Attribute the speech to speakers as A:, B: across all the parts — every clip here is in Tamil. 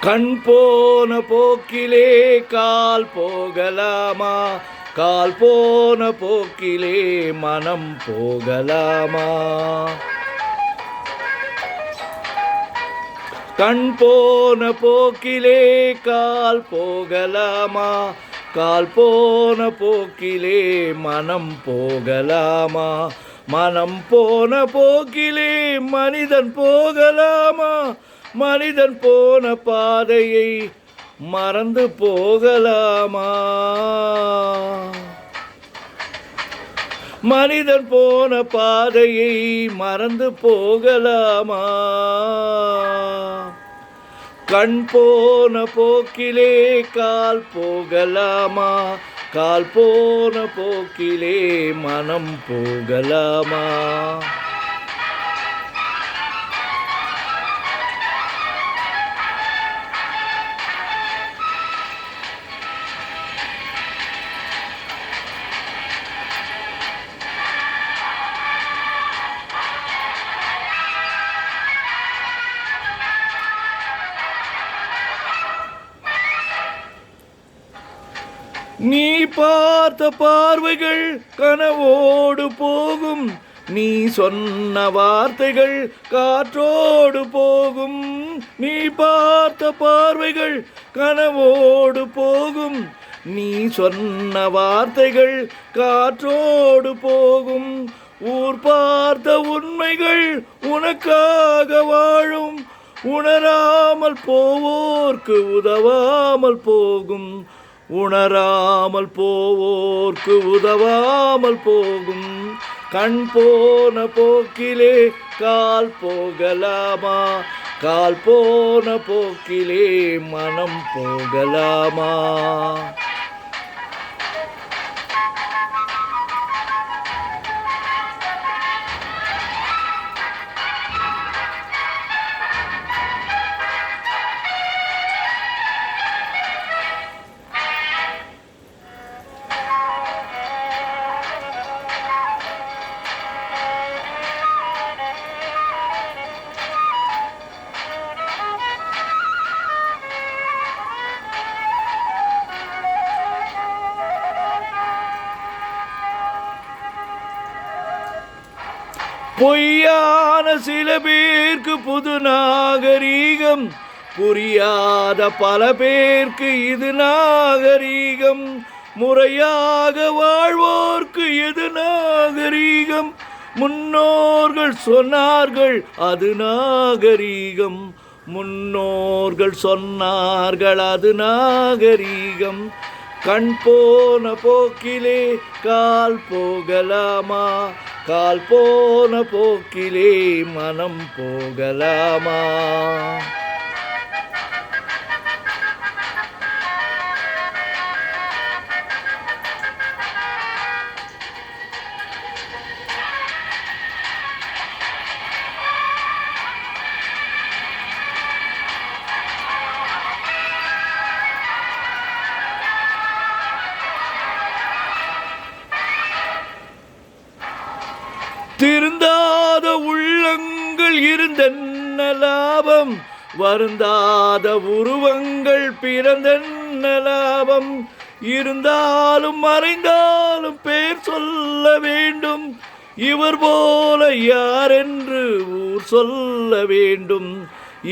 A: கண் போன போக்கிலே கால் போகலாமா, கால் போன போக்கிலே மனம் போகலாமா. கண் போன போக்கிலே கால் போகலாமா, கால் போன போக்கிலே மனம் போகலாமா. மனம் போன போக்கிலே மனிதன் போகலாமா, மனிதன் போன பாதையை மறந்து போகலாமா. மனிதன் போன பாதையை மறந்து போகலாமா. கண் போன போக்கிலே கால் போகலாமா, கால் போன போக்கிலே மனம் போகலாமா. நீ பார்த்த பார்வைகள் கனவோடு போகும், நீ சொன்ன வார்த்தைகள் காற்றோடு போகும். நீ பார்த்த பார்வைகள் கனவோடு போகும், நீ சொன்ன வார்த்தைகள் காற்றோடு போகும். ஊர் பார்த்த உண்மைகள் உனக்காக வாழும், உணராமல் போவோர்க்கு உதவாமல் போகும். உணராமல் போவோர்க்கு உதவாமல் போகும். கண் போன போக்கிலே கால் போகலாமா, கால் போன போக்கிலே மனம் போகலாமா. பொய்யான சில பேருக்கு புது நாகரீகம், புரியாத பல பேருக்கு இது நாகரீகம். முறையாக வாழ்வோர்க்கு எது நாகரீகம், முன்னோர்கள் சொன்னார்கள் அது நாகரீகம். முன்னோர்கள் சொன்னார்கள் அது நாகரீகம். கண் போன போக்கிலே கால் போகலாமா, கால் போன போக்கிலே மனம் போகலாமா. திருந்தாத உள்ளங்கள் இருந்தென்ன லாபம், வருந்தாத உருவங்கள் பிறந்தென்ன லாபம். இருந்தாலும் மறைந்தாலும் பேர் சொல்ல வேண்டும், இவர் போல யார் என்று ஊர் சொல்ல வேண்டும்.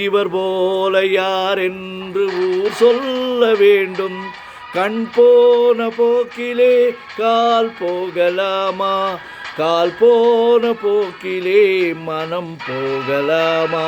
A: இவர் போல யார் என்று ஊர் சொல்ல வேண்டும். கண் போன போக்கிலே கால் போகலாமா? கால் போன போக்கிலே மனம் போகலாமா?